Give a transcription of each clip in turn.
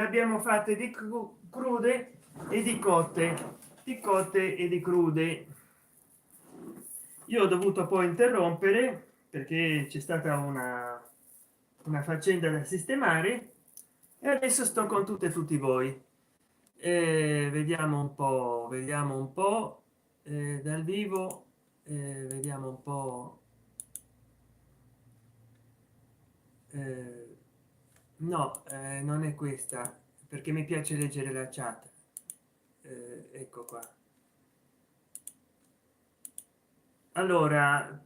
ne abbiamo fatte di crude e di cotte e di crude. Io ho dovuto poi interrompere perché c'è stata una faccenda da sistemare e adesso sto con tutte e tutti voi. Vediamo un po' dal vivo, vediamo un po'. eh, no, non è questa perché mi piace leggere la chat. Ecco qua. Allora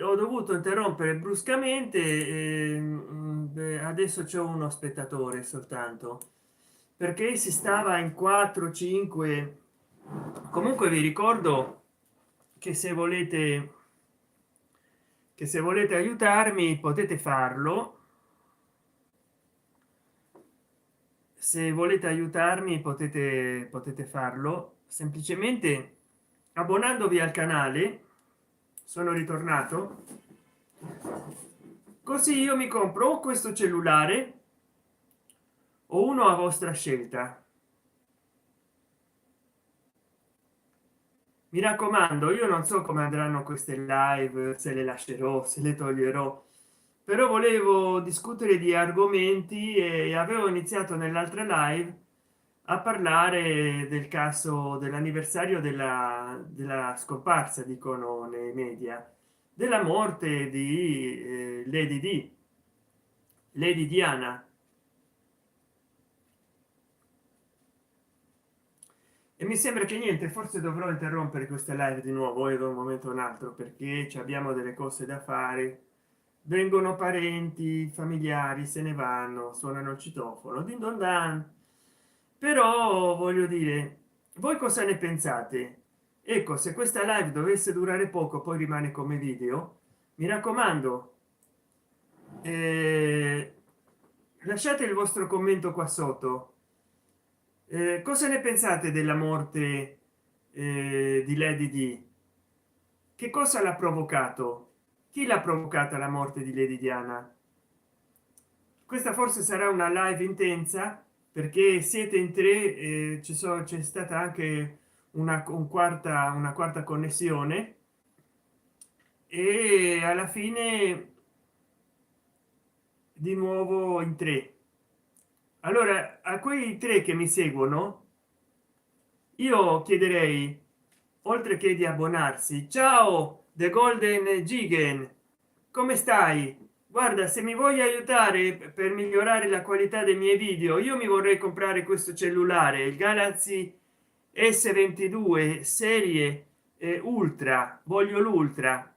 ho dovuto interrompere bruscamente, beh, adesso c'è uno spettatore soltanto perché si stava in 4 5. Comunque vi ricordo che se volete aiutarmi potete farlo. Se volete aiutarmi potete farlo semplicemente abbonandovi al canale. Sono ritornato, così io mi compro questo cellulare o uno a vostra scelta. Mi raccomando, io non so come andranno queste live, se le lascerò, se le toglierò, però volevo discutere di argomenti e avevo iniziato nell'altra live a parlare del caso dell'anniversario della scomparsa, dicono nei media, della morte di Lady Diana. E mi sembra che niente, forse dovrò interrompere questa live di nuovo da un momento a un altro perché ci abbiamo delle cose da fare. Vengono parenti, familiari, se ne vanno, suonano il citofono, din don dan. Però voglio dire, voi cosa ne pensate? Ecco, se questa live dovesse durare poco poi rimane come video, mi raccomando, eh, lasciate il vostro commento qua sotto. Cosa ne pensate della morte di Lady Di? Che cosa l'ha provocato? Chi l'ha provocata la morte di Lady Diana? Questa forse sarà una live intensa perché siete in tre, c'è stata anche una quarta connessione e alla fine di nuovo in tre. Allora a quei tre che mi seguono io chiederei, oltre che di abbonarsi: ciao the golden gigan, come stai? Guarda, se mi vuoi aiutare per migliorare la qualità dei miei video, io mi vorrei comprare questo cellulare, il Galaxy S22 serie ultra. Voglio l'ultra,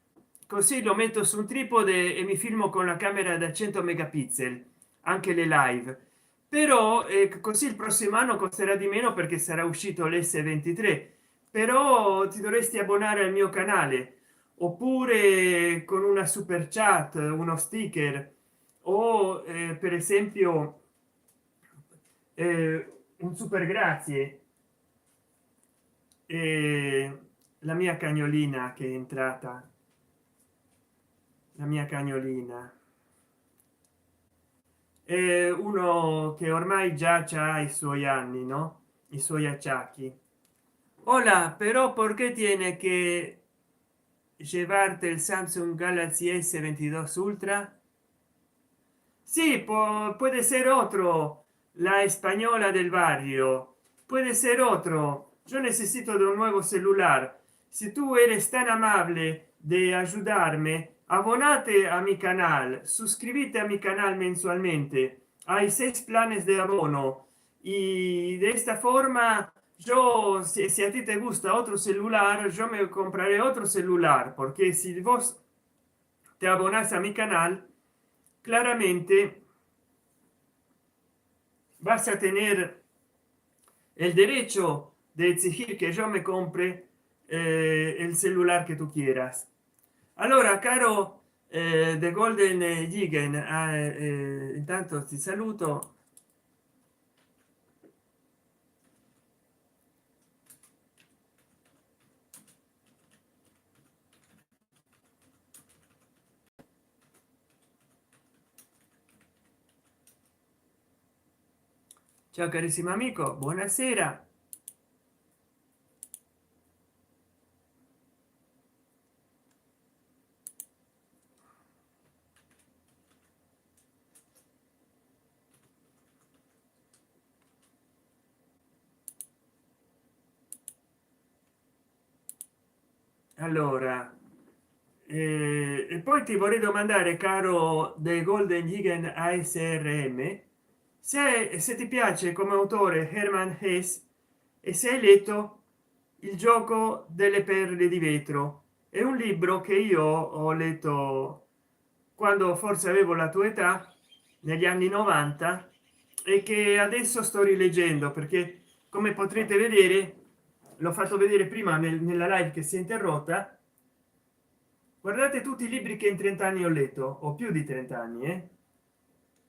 così lo metto su un tripode e mi filmo con la camera da 100 megapixel anche le live. Però così il prossimo anno costerà di meno perché sarà uscito l'S23. Però ti dovresti abbonare al mio canale oppure con una super chat, uno sticker o per esempio un super grazie. La mia cagnolina che è entrata, la mia cagnolina è uno che ormai già ha i suoi anni, no, i suoi acciacchi. Hola, pero ¿por qué tiene que llevarte el Samsung Galaxy S22 Ultra? Sí, puede ser otro, la española del barrio, puede ser otro. Yo necesito de un nuevo celular. Si tú eres tan amable de ayudarme, abonate a mi canal, suscríbete a mi canal mensualmente. Hay 6 planes de abono y de esta forma yo, si a ti te gusta otro celular, yo me compraré otro celular, porque si vos te abonas a mi canal, claramente vas a tener el derecho de exigir que yo me compre el celular que tú quieras. Allora, caro the golden gigan, intanto ti saluto. ciao carissimo amico, buonasera. Allora e poi ti vorrei domandare, caro The Golden Gigan ASRM, se ti piace come autore Hermann Hesse e se hai letto Il gioco delle perle di vetro. È un libro che io ho letto quando forse avevo la tua età, negli anni 90, e che adesso sto rileggendo perché, come potrete vedere, l'ho fatto vedere prima nella live che si è interrotta. Guardate tutti i libri che in 30 anni ho letto, o più di 30 anni, eh?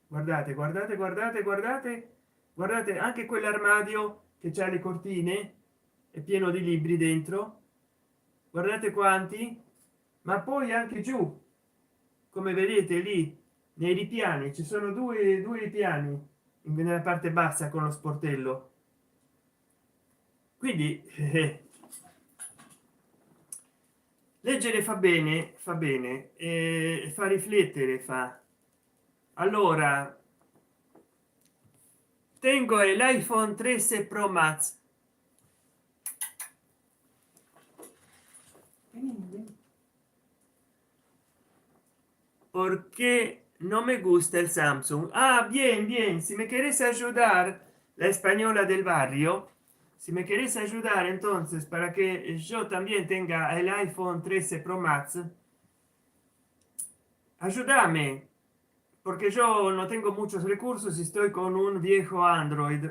Guardate, guardate, guardate, guardate, guardate anche quell'armadio che c'ha le cortine, è pieno di libri dentro. Guardate quanti, ma poi anche giù, come vedete lì nei ripiani ci sono due ripiani nella parte bassa con lo sportello. Quindi leggere fa bene e fa riflettere, fa. Allora, tengo l'iPhone 13 Pro Max porque no me gusta el Samsung. Ah, bien, bien, si me quieres ayudar, la española del barrio, si me quieres ayudar entonces para que yo también tenga el iPhone 13 Pro Max, ayúdame, porque yo no tengo muchos recursos y estoy con un viejo Android.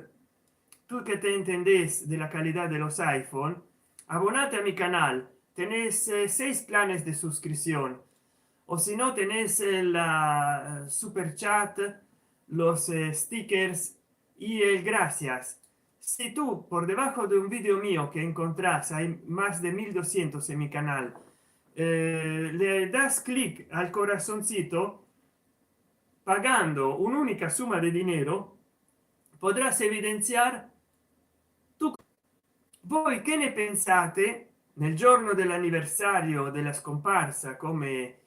Tú que te entendés de la calidad de los iPhone, abonate a mi canal. Tenés 6 planes de suscripción, o si no tenés la super chat, los stickers y el gracias. Si tú por debajo de un vídeo mío que encontrás, hay más de 1200 en mi canal, le das clic al corazoncito pagando un'unica suma de dinero, podrás evidenciar tu. Voi che ne pensate nel giorno dell'anniversario della scomparsa, come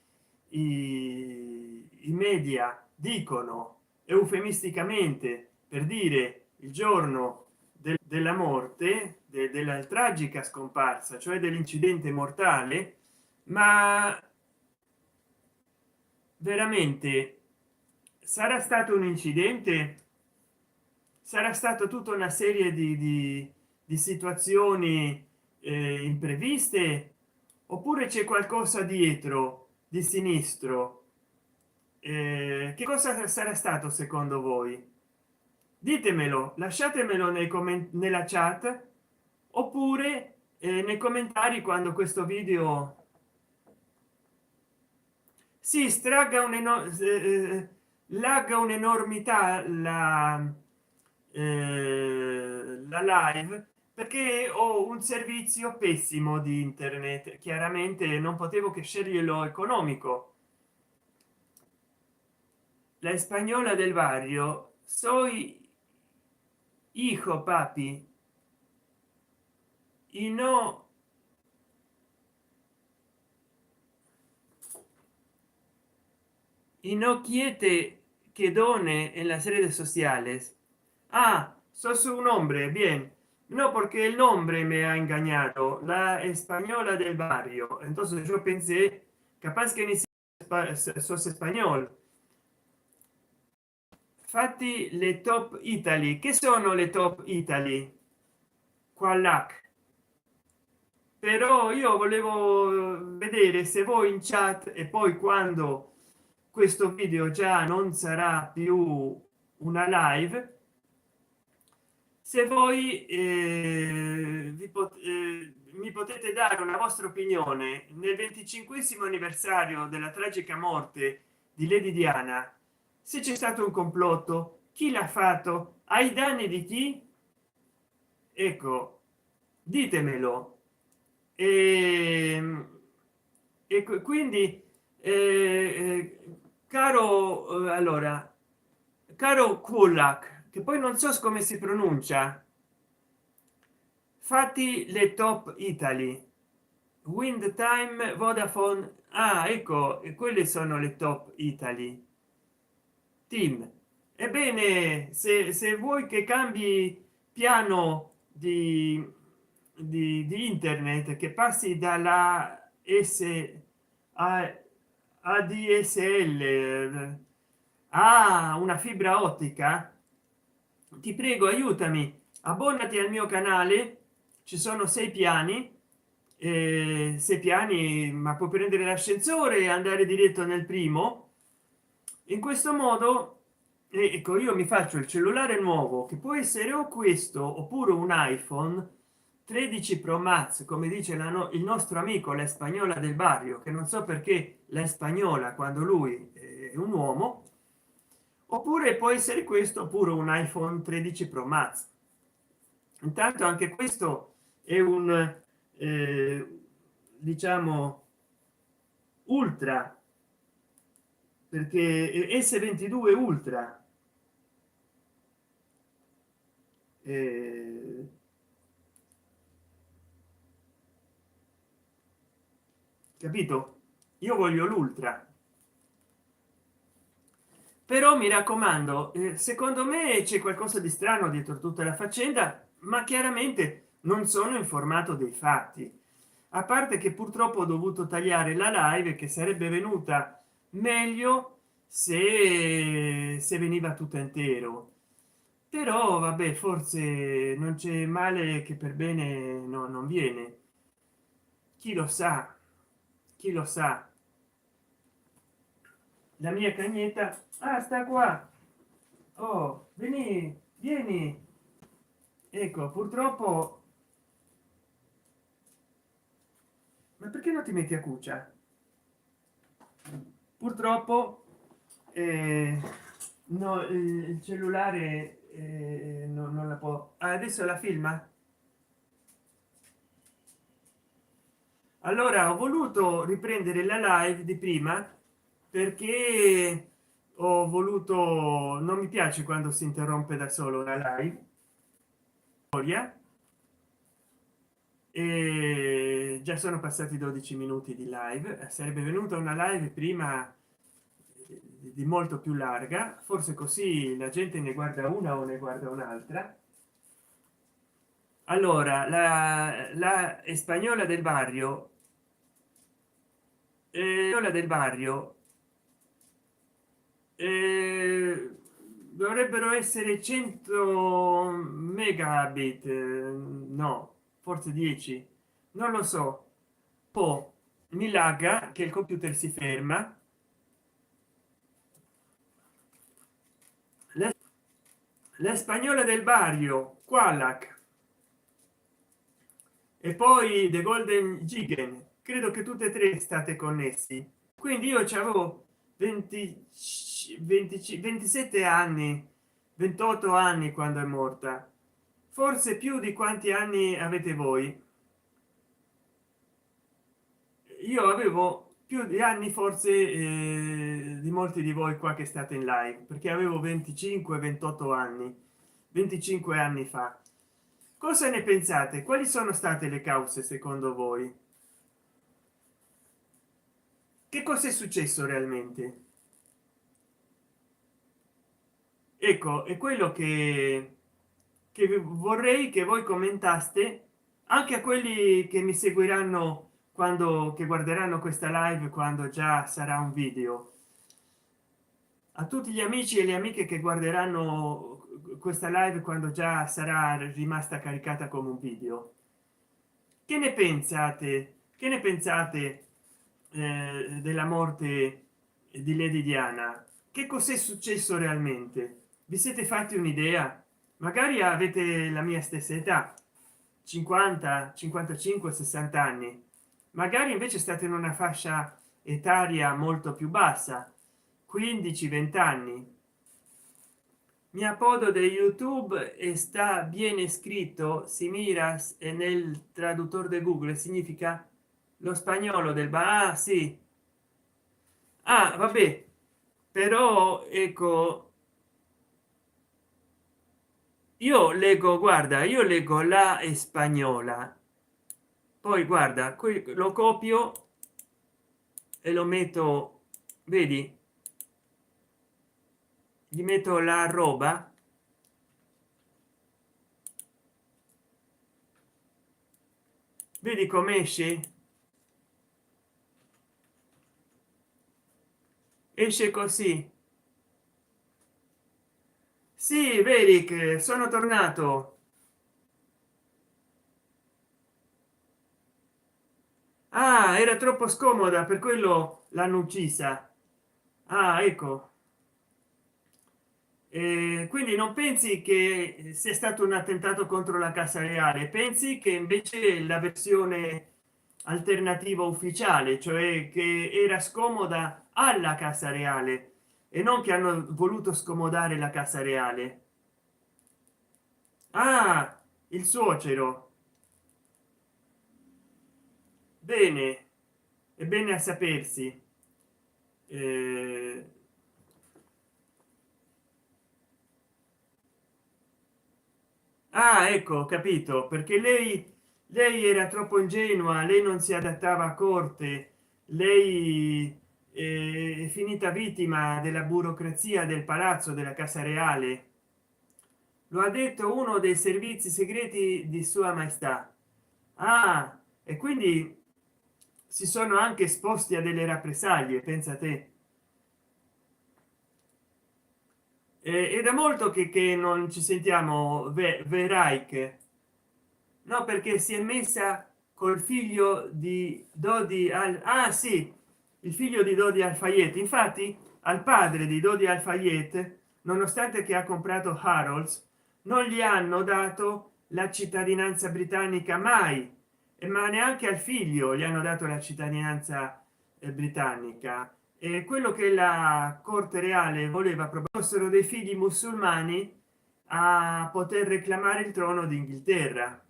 i media dicono eufemisticamente per dire il giorno della morte, della tragica scomparsa, cioè dell'incidente mortale? Ma veramente sarà stato un incidente? Sarà stato tutta una serie di situazioni impreviste, oppure c'è qualcosa dietro di sinistro? Che cosa sarà stato secondo voi? Ditemelo, lasciatemelo nella chat, oppure nei commentari quando questo video si stragga lagga un'enormità la live, perché ho un servizio pessimo di internet. Chiaramente non potevo che sceglierlo economico. La spagnola del barrio, soy hijo papi, y no quiete que done en las redes sociales. Ah, sos un hombre, bien. No, porque el nombre me ha engañado, la española del barrio. Entonces yo pensé, capaz que ni sos español. Fatti le top Italy. Che sono le top Italy? Quallac. Però io volevo vedere se voi in chat, e poi quando questo video già non sarà più una live, se voi mi potete dare una vostra opinione nel 25° anniversario della tragica morte di Lady Diana, se c'è stato un complotto, chi l'ha fatto, ai danni di chi. Ecco, ditemelo. Quindi caro allora, caro Kulak, che poi non so come si pronuncia. Fatti le top italy, wind time, vodafone. Ah, ecco, e quelle sono le top italy team. Ebbene, se vuoi che cambi piano di internet, che passi dalla s a ADSL a una fibra ottica, ti prego aiutami, abbonati al mio canale. Ci sono 6 piani, 6 piani, ma puoi prendere l'ascensore e andare diretto nel primo. In questo modo, ecco, io mi faccio il cellulare nuovo, che può essere o questo oppure un iPhone 13 Pro Max, come dice il nostro amico la spagnola del barrio, che non so perché la spagnola quando lui è un uomo. Oppure può essere questo oppure un iPhone 13 Pro Max. Intanto anche questo è un diciamo ultra, perché è S22 ultra, eh, capito? Io voglio l'ultra. Però mi raccomando, secondo me c'è qualcosa di strano dietro tutta la faccenda, ma chiaramente non sono informato dei fatti, a parte che purtroppo ho dovuto tagliare la live, che sarebbe venuta meglio se veniva tutto intero. Però vabbè, forse non c'è male che per bene non viene. Chi lo sa, chi lo sa. La mia cagnetta, ah, sta qua. Oh, vieni, vieni. Ecco, purtroppo, ma perché non ti metti a cuccia? Purtroppo no, il cellulare non la può. Ah, adesso la filma. Allora ho voluto riprendere la live di prima perché ho voluto, non mi piace quando si interrompe da solo la live storia, e già sono passati 12 minuti di live. Sarebbe venuta una live prima di molto più larga, forse così la gente ne guarda una o ne guarda un'altra. Allora la spagnola del barrio, la del barrio, dovrebbero essere 100 megabit, no, forse 10, non lo so. Poi mi lagga che il computer si ferma. la, la spagnola del barrio qualac, e poi the golden gigan, credo che tutte e tre state connessi. Quindi io avevo 20 27 anni, 28 anni quando è morta, forse più di quanti anni avete voi. Io avevo più di anni forse di molti di voi qua che state in live, perché avevo 25 28 anni, 25 anni fa. Cosa ne pensate? Quali sono state le cause secondo voi? Che cosa è successo realmente? Ecco, è quello che vorrei che voi commentaste, anche a quelli che mi seguiranno quando che guarderanno questa live quando già sarà un video. A tutti gli amici e le amiche che guarderanno questa live quando già sarà rimasta caricata come un video, che ne pensate? Che ne pensate della morte di Lady Diana? Che cos'è successo realmente? Vi siete fatti un'idea? Magari avete la mia stessa età, 50 55 60 anni, magari invece state in una fascia etaria molto più bassa, 15 20 anni. Mi appodo di YouTube e sta bien scritto si miras, e nel traduttore di Google significa lo spagnolo del ah, sì. Ah, vabbè, però ecco, io leggo, guarda, io leggo la spagnola, poi guarda qui lo copio e lo metto, vedi, gli metto la roba, vedi come esce così. Sì, vedi che sono tornato. Ah, era troppo scomoda, per quello l'hanno uccisa. Ah, ecco. Quindi non pensi che sia stato un attentato contro la casa reale, pensi che invece la versione alternativa ufficiale, cioè che era scomoda alla casa reale e non che hanno voluto scomodare la casa reale. Ah, il suocero. Bene, è bene a sapersi. Eh, ah, ecco, ho capito, perché lei era troppo ingenua, lei non si adattava a corte, lei è finita vittima della burocrazia del palazzo della casa reale. Lo ha detto uno dei servizi segreti di sua maestà. Ah, e quindi si sono anche esposti a delle rappresaglie, pensa te. È da molto che non ci sentiamo, Vereich. No, perché si è messa col figlio di Dodi al, ah sì, il figlio di Dodi al Fayette. Infatti al padre di Dodi al Fayette, nonostante che ha comprato Harrods, non gli hanno dato la cittadinanza britannica mai, e ma neanche al figlio gli hanno dato la cittadinanza britannica. E quello che la corte reale voleva proprio fossero dei figli musulmani a poter reclamare il trono d'inghilterra.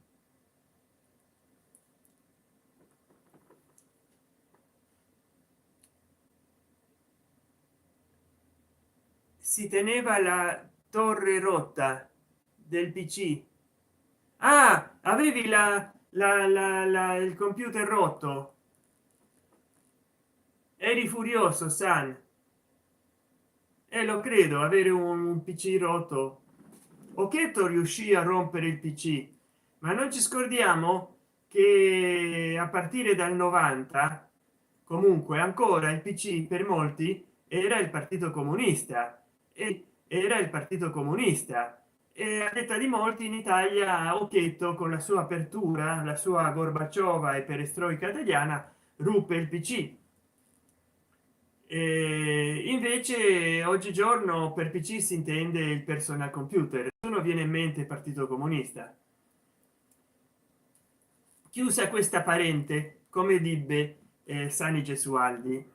Si teneva la torre rotta del pc. Ah, avevi il computer rotto, eri furioso, san. E lo credo, avere un pc rotto. Occhetto riuscì a rompere il pc, ma non ci scordiamo che a partire dal 90 comunque ancora il pc per molti era il partito comunista, e era il partito comunista, e a detta di molti in Italia Occhetto, con la sua apertura, la sua Gorbaciova e perestroica italiana, ruppe il pc. Invece oggigiorno per pc si intende il personal computer, uno viene in mente il partito comunista. Chiusa questa parente, come dibbe Sani Gesualdi,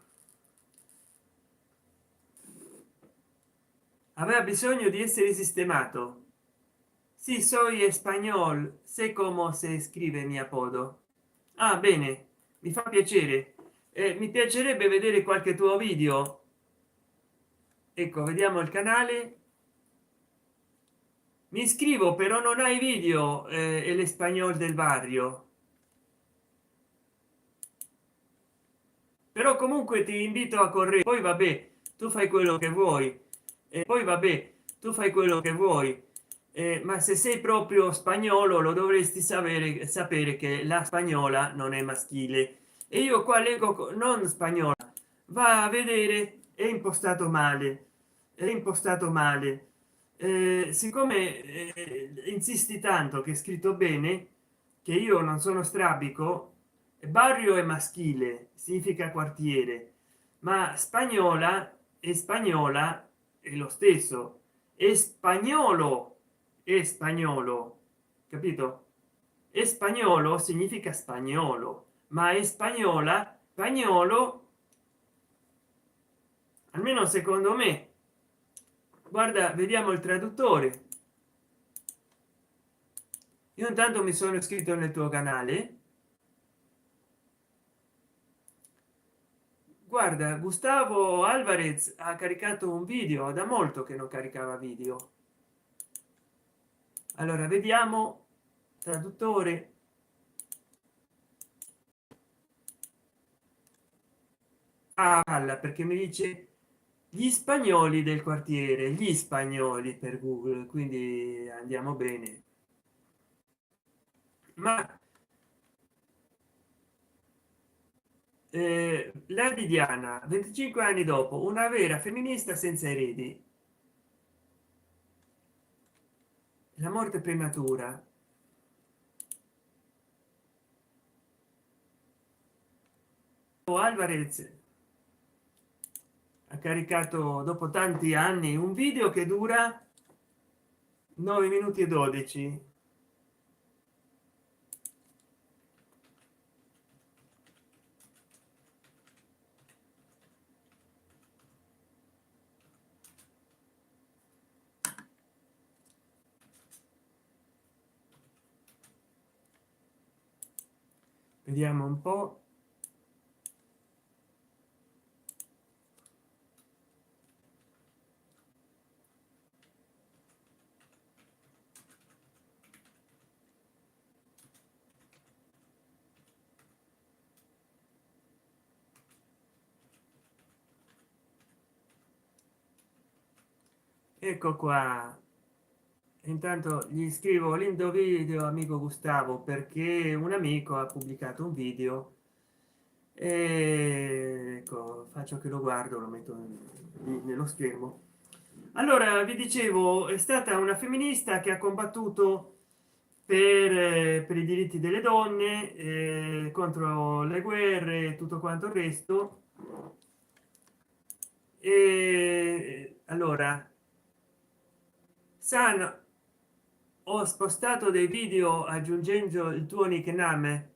aveva bisogno di essere sistemato. Sì, soy español, sé cómo se scrive mi apodo. Ah, bene, mi fa piacere. Mi piacerebbe vedere qualche tuo video. Ecco, vediamo il canale. Mi iscrivo, però non hai video, e l'espagnol del barrio. Però comunque ti invito a correre, poi vabbè, tu fai quello che vuoi, e poi vabbè, tu fai quello che vuoi. Ma se sei proprio spagnolo lo dovresti sapere che la spagnola non è maschile, e io qua leggo non spagnola. Va a vedere, è impostato male, è impostato male. Siccome insisti tanto che è scritto bene, che io non sono strabico. Barrio è maschile, significa quartiere, ma spagnola è lo stesso, è spagnolo, capito? E spagnolo significa spagnolo, ma è spagnola, spagnolo, almeno secondo me. Guarda, vediamo il traduttore. Io intanto mi sono iscritto nel tuo canale. Guarda, Gustavo Alvarez ha caricato un video, da molto che non caricava video. allora vediamo traduttore. Alla perché mi dice gli spagnoli del quartiere, gli spagnoli per Google, quindi andiamo bene. Ma la di Diana 25 anni dopo, una vera femminista senza eredi, la morte prematura. Alvarez ha caricato dopo tanti anni un video che dura 9 minuti e 12. Vediamo un po'. Ecco qua, intanto gli scrivo lindo video amico Gustavo perché un amico ha pubblicato un video e ecco, faccio che lo guardo, lo metto nello schermo. Allora vi dicevo, è stata una femminista che ha combattuto per i diritti delle donne, contro le guerre e tutto quanto il resto. E allora San, ho spostato dei video aggiungendo il tuo nickname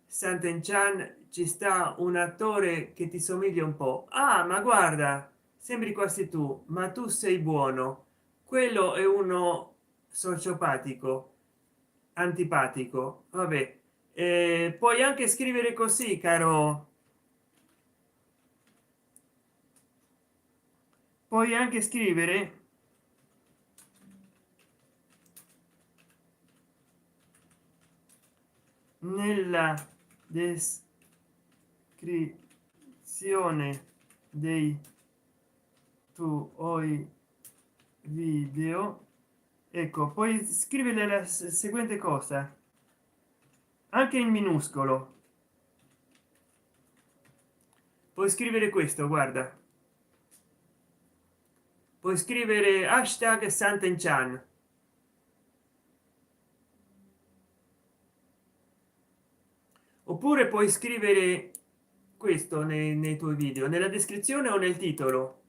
Sant'Enchan, ci sta un attore che ti somiglia un po'. Ah, ma guarda, sembri quasi tu, ma tu sei buono. Quello è uno sociopatico, antipatico. Vabbè, puoi anche scrivere così, caro. Puoi anche scrivere nella descrizione dei tuoi video, ecco, poi scrivere la seguente cosa anche in minuscolo, puoi scrivere questo, guarda, puoi scrivere hashtag Sant'Enchan, oppure puoi scrivere questo nei tuoi video, nella descrizione o nel titolo.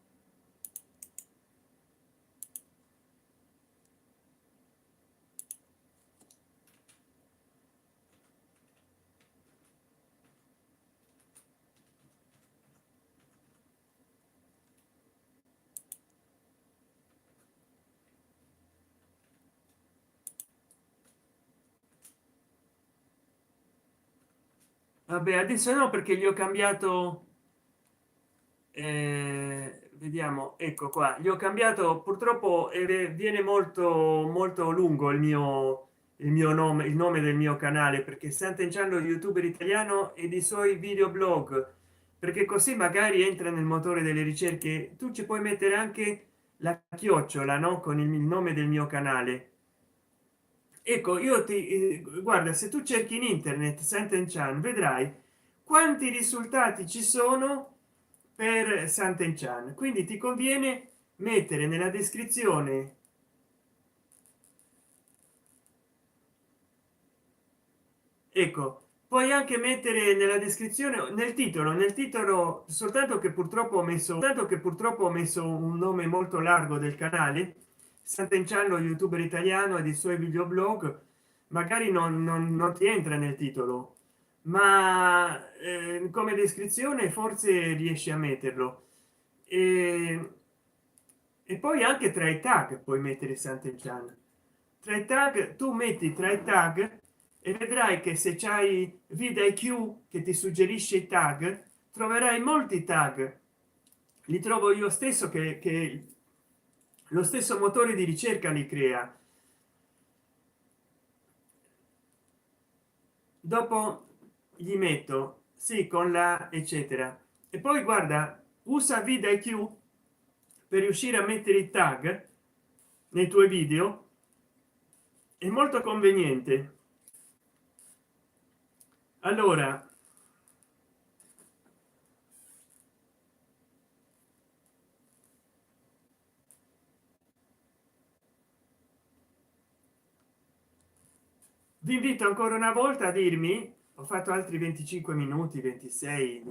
Vabbè, adesso no perché gli ho cambiato, vediamo, ecco qua, gli ho cambiato purtroppo, viene molto lungo il mio nome, il nome del mio canale, perché Sant'Enchan youtuber italiano e dei suoi videoblog, perché così magari entra nel motore delle ricerche. Tu ci puoi mettere anche la chiocciola, no, con il nome del mio canale. Ecco, io ti guarda, se tu cerchi in internet Sant'Enchan vedrai quanti risultati ci sono per Sant'Enchan, quindi ti conviene mettere nella descrizione, ecco, puoi anche mettere nella descrizione, nel titolo, soltanto che purtroppo ho messo, tanto che purtroppo ho messo un nome molto largo del canale Sant'Enchan youtuber italiano e dei suoi videoblog, magari non ti entra nel titolo, ma come descrizione forse riesci a metterlo. e, e poi anche tra i tag puoi mettere Sant'Enchan, tra i tag tu metti tra i tag e vedrai che se c'hai vidIQ che ti suggerisce i tag troverai molti tag, li trovo io stesso che lo stesso motore di ricerca li crea. dopo gli metto sì con la eccetera e poi guarda usa vidIQ per riuscire a mettere i tag nei tuoi video, è molto conveniente. Allora vi invito ancora una volta a dirmi, ho fatto altri 25 minuti 26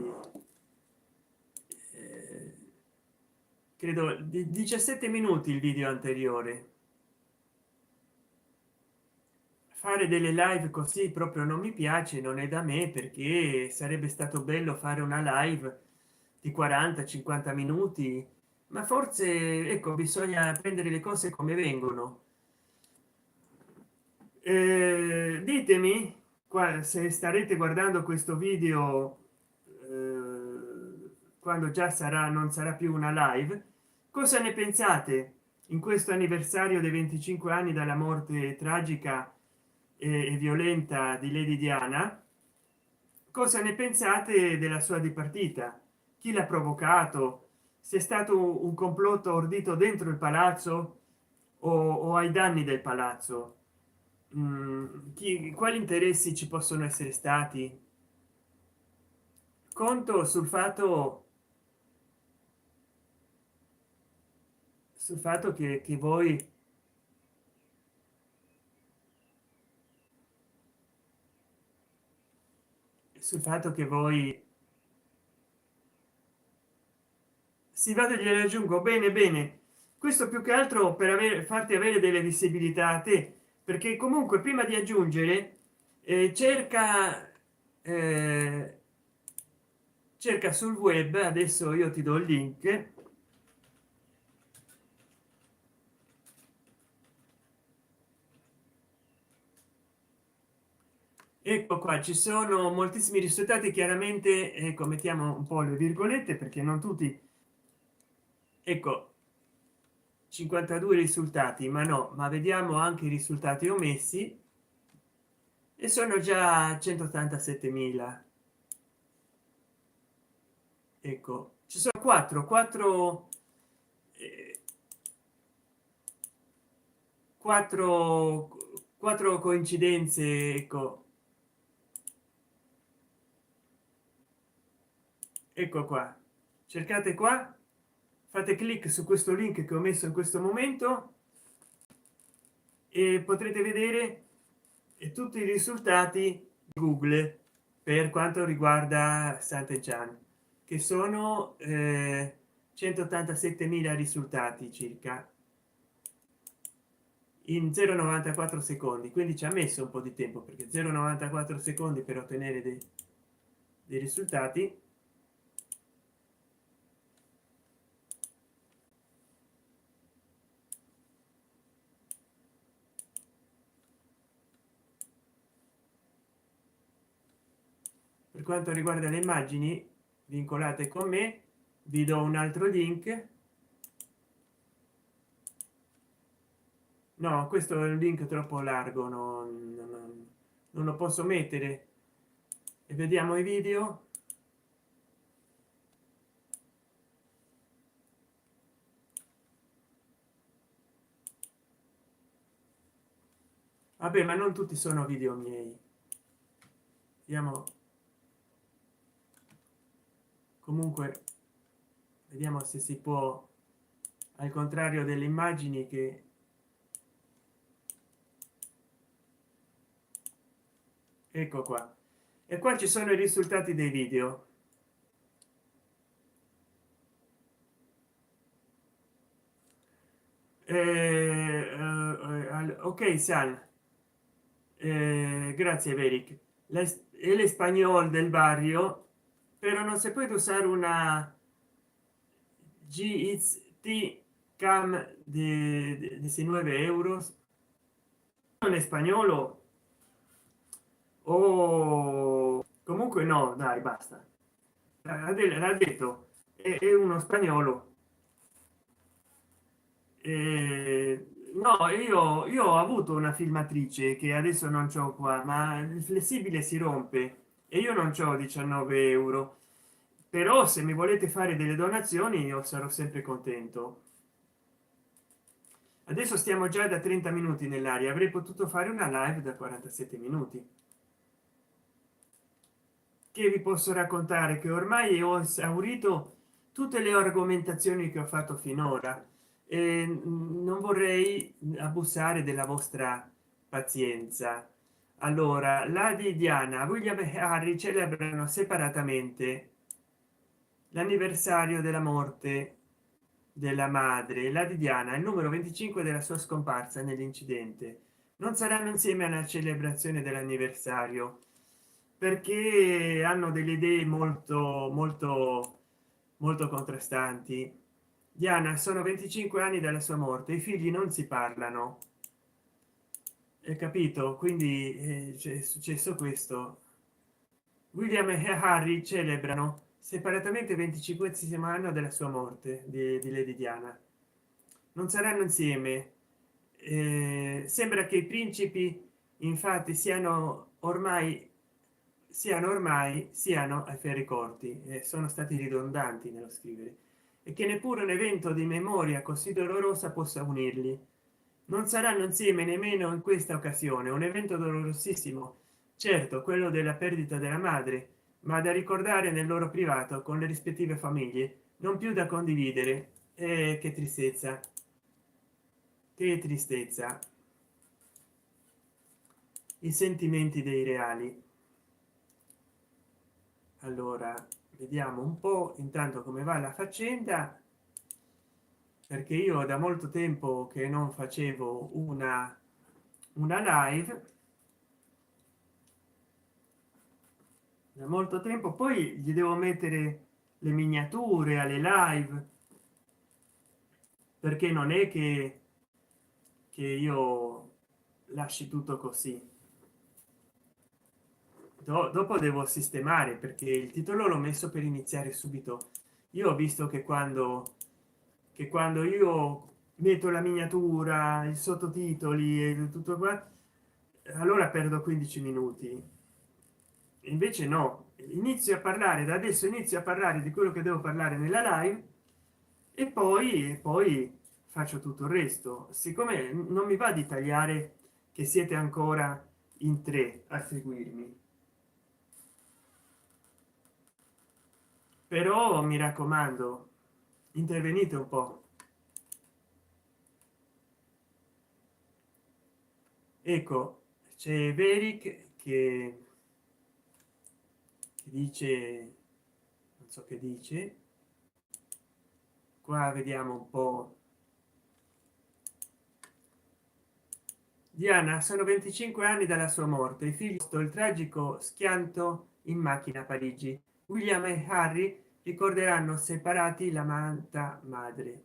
eh, credo di 17 minuti il video anteriore. Fare delle live così proprio non mi piace, non è da me, perché sarebbe stato bello fare una live di 40-50 minuti, ma forse ecco bisogna prendere le cose come vengono. Ditemi qua se starete guardando questo video quando già sarà, non sarà più una live, cosa ne pensate in questo anniversario dei 25 anni dalla morte tragica e violenta di Lady Diana. Cosa ne pensate della sua dipartita? Chi l'ha provocato? Se è stato un complotto ordito dentro il palazzo o ai danni del palazzo? Quali interessi ci possono essere stati? Conto sul fatto che voi sul fatto che voi si vada, gliene aggiungo. Bene bene, questo più che altro per farti avere delle visibilità a te, perché comunque prima di aggiungere cerca eh, cerca sul web, adesso io ti do il link. Ecco qua, ci sono moltissimi risultati, chiaramente ecco mettiamo un po' le virgolette perché non tutti, ecco 52 risultati, ma no, ma vediamo anche i risultati omessi e sono già 187.000. Ecco, ci sono 4 4 coincidenze. Ecco, ecco qua, cercate qua, fate clic su questo link che ho messo in questo momento e potrete vedere tutti i risultati di Google per quanto riguarda Sant'Enchan, che sono 187.000 risultati circa in 0,94 secondi, quindi ci ha messo un po' di tempo perché 0,94 secondi per ottenere dei risultati. Per quanto riguarda le immagini vincolate con me, vi do un altro link. No, questo è un link troppo largo, non lo posso mettere. E vediamo i video. Vabbè, ma non tutti sono video miei. Vediamo, comunque vediamo se si può, al contrario delle immagini che ecco qua, e qua ci sono i risultati dei video. Ok Sal, grazie Veric. El español del barrio, pero no se puede usar una GXT cam de 19 € en español o comunque no, dai basta. L'ha detto, è uno spagnolo. no, io ho avuto una filmatrice che adesso non c'ho qua, ma il flessibile si rompe e io non c'ho 19 euro. Però se mi volete fare delle donazioni io sarò sempre contento. Adesso stiamo già da 30 minuti nell'aria, avrei potuto fare una live da 47 minuti. Che vi posso raccontare? Che ormai ho esaurito tutte le argomentazioni che ho fatto finora e non vorrei abusare della vostra pazienza. Allora, la di Diana, William e Harry celebrano separatamente l'anniversario della morte della madre. La di Diana, il numero 25 della sua scomparsa nell'incidente. Non saranno insieme alla celebrazione dell'anniversario perché hanno delle idee molto contrastanti. Diana, sono 25 anni dalla sua morte, i figli non si parlano, hai capito? Quindi è successo questo. William e Harry celebrano separatamente il 25esimo anno della sua morte di Lady Diana. Non saranno insieme. Sembra che i principi infatti siano ai ferri corti e sono stati ridondanti nello scrivere e che neppure un evento di memoria così dolorosa possa unirli. Non saranno insieme nemmeno in questa occasione, un evento dolorosissimo, certo, quello della perdita della madre, ma da ricordare nel loro privato con le rispettive famiglie, non più da condividere. Che tristezza, che tristezza. I sentimenti dei reali. Allora vediamo un po' intanto come va la faccenda, perché io da molto tempo che non facevo una live, da molto tempo. Poi gli devo mettere le miniature alle live, perché non è che io lasci tutto così. Dopo devo sistemare, perché il titolo l'ho messo per iniziare subito. Io ho visto che quando io metto la miniatura, i sottotitoli e tutto qua, allora perdo 15 minuti. Invece no, inizio a parlare da adesso, inizio a parlare di quello che devo parlare nella live e poi faccio tutto il resto. Siccome non mi va di tagliare, che siete ancora in tre a seguirmi, però mi raccomando, intervenite un po'. Ecco, c'è Veric che dice, non so che dice qua, vediamo un po'. Diana, sono 25 anni dalla sua morte, il figlio il tragico schianto in macchina a Parigi. William e Harry ricorderanno separati l'amanta madre.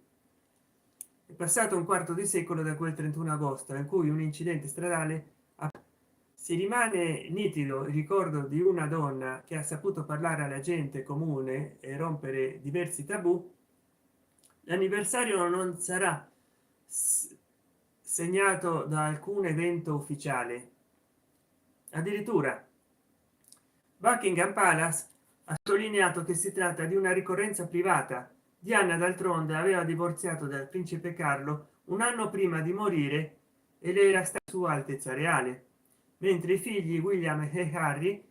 È passato un quarto di secolo da quel 31 agosto in cui un incidente stradale si rimane nitido il ricordo di una donna che ha saputo parlare alla gente comune e rompere diversi tabù. L'anniversario non sarà segnato da alcun evento ufficiale. Addirittura Buckingham Palace ha sottolineato che si tratta di una ricorrenza privata. Diana d'altronde aveva divorziato dal principe Carlo un anno prima di morire e lei era stata sua altezza reale, mentre i figli William e Harry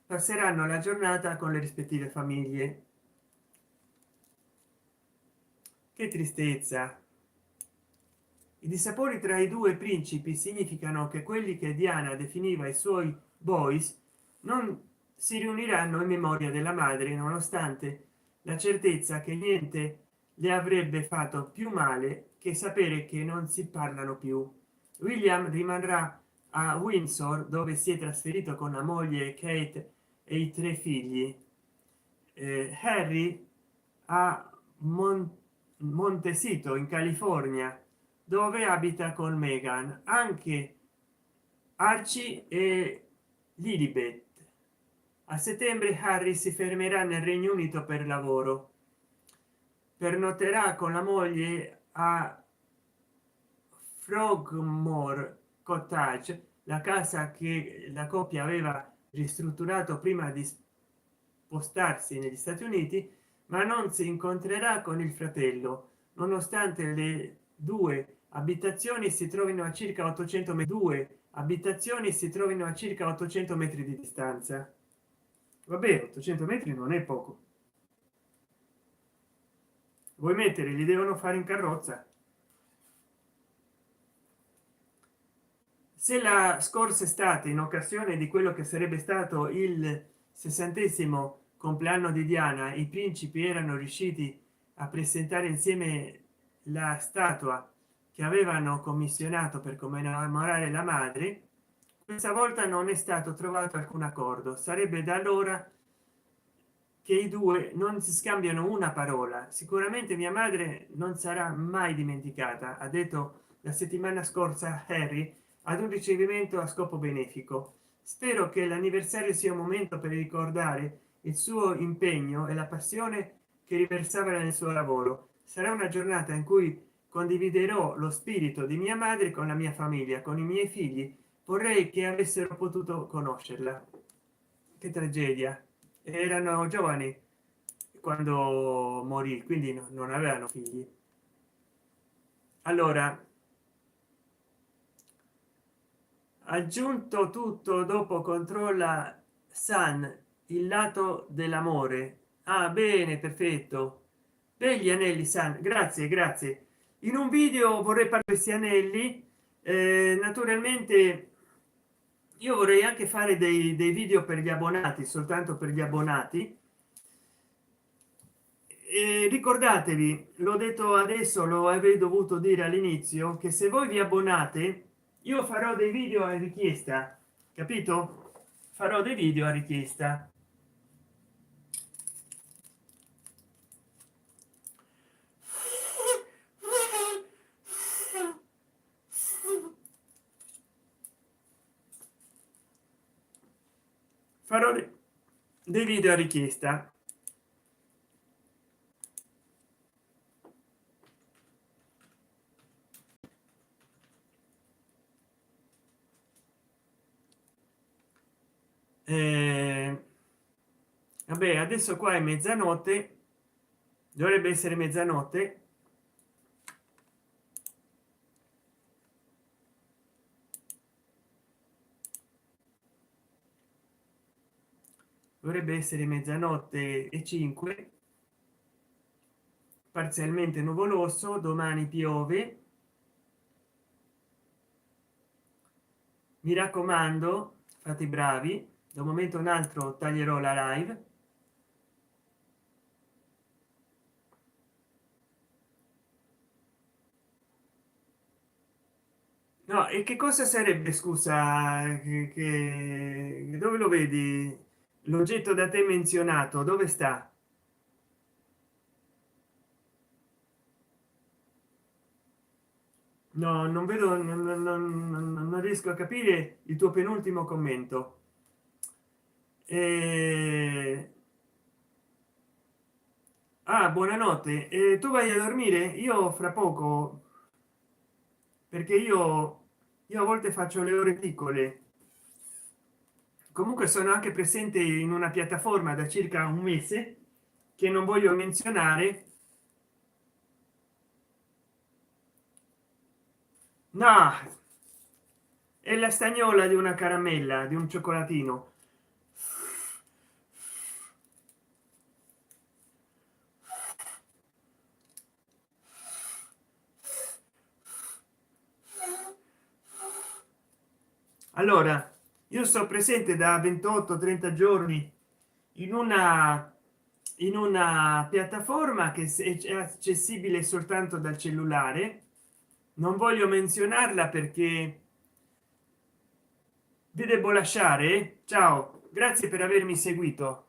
passeranno la giornata con le rispettive famiglie. Che tristezza. I dissapori tra i due principi significano che quelli che Diana definiva i suoi boys non si riuniranno in memoria della madre, nonostante la certezza che niente le avrebbe fatto più male che sapere che non si parlano più. William rimarrà a Windsor, dove si è trasferito con la moglie Kate e i tre figli. Harry a Montecito in California, dove abita con Meghan. Anche Archie e Lilibet. A settembre Harry si fermerà nel Regno Unito per lavoro, pernotterà con la moglie a Frogmore Cottage, la casa che la coppia aveva ristrutturato prima di spostarsi negli Stati Uniti, ma non si incontrerà con il fratello nonostante le due abitazioni si trovino a circa 800 due abitazioni si trovino a circa 800 metri di distanza. Vabbè, 800 metri non è poco. Vuoi mettere, li devono fare in carrozza. Se la scorsa estate, in occasione di quello che sarebbe stato il 60° compleanno di Diana, i principi erano riusciti a presentare insieme la statua che avevano commissionato per commemorare la madre, questa volta non è stato trovato alcun accordo. Sarebbe da allora che i due non si scambiano una parola. Sicuramente mia madre non sarà mai dimenticata, ha detto la settimana scorsa Harry ad un ricevimento a scopo benefico. Spero che l'anniversario sia un momento per ricordare il suo impegno e la passione che riversava nel suo lavoro. Sarà una giornata in cui condividerò lo spirito di mia madre con la mia famiglia, con i miei figli. Vorrei che avessero potuto conoscerla. Che tragedia, erano giovani quando morì, quindi non avevano figli. Allora, aggiunto tutto dopo, controlla San il lato dell'amore. Ah, bene, perfetto. Degli anelli San, grazie, grazie. In un video vorrei parlare di questi anelli. Naturalmente io vorrei anche fare dei video per gli abbonati, soltanto per gli abbonati. Ricordatevi, l'ho detto adesso, lo avrei dovuto dire all'inizio, che se voi vi abbonate io farò dei video a richiesta, capito? Farò dei video a richiesta. Farò dei video a richiesta. Vabbè, adesso qua è mezzanotte, dovrebbe essere mezzanotte. Dovrebbe essere mezzanotte e 5, parzialmente nuvoloso, domani piove. Mi raccomando, fate i bravi, da un momento a un altro taglierò la live. No, e che cosa sarebbe, scusa, dove lo vedi l'oggetto da te menzionato, dove sta? No, non vedo, non riesco a capire il tuo penultimo commento. Eh, ah, buonanotte. Tu vai a dormire, io fra poco, perché io a volte faccio le ore piccole. Comunque sono anche presente in una piattaforma da circa un mese che non voglio menzionare. No, è la stagnola di una caramella, di un cioccolatino. Allora, io sto presente da 28-30 giorni in una piattaforma che è accessibile soltanto dal cellulare. Non voglio menzionarla perché vi devo lasciare. Ciao, grazie per avermi seguito.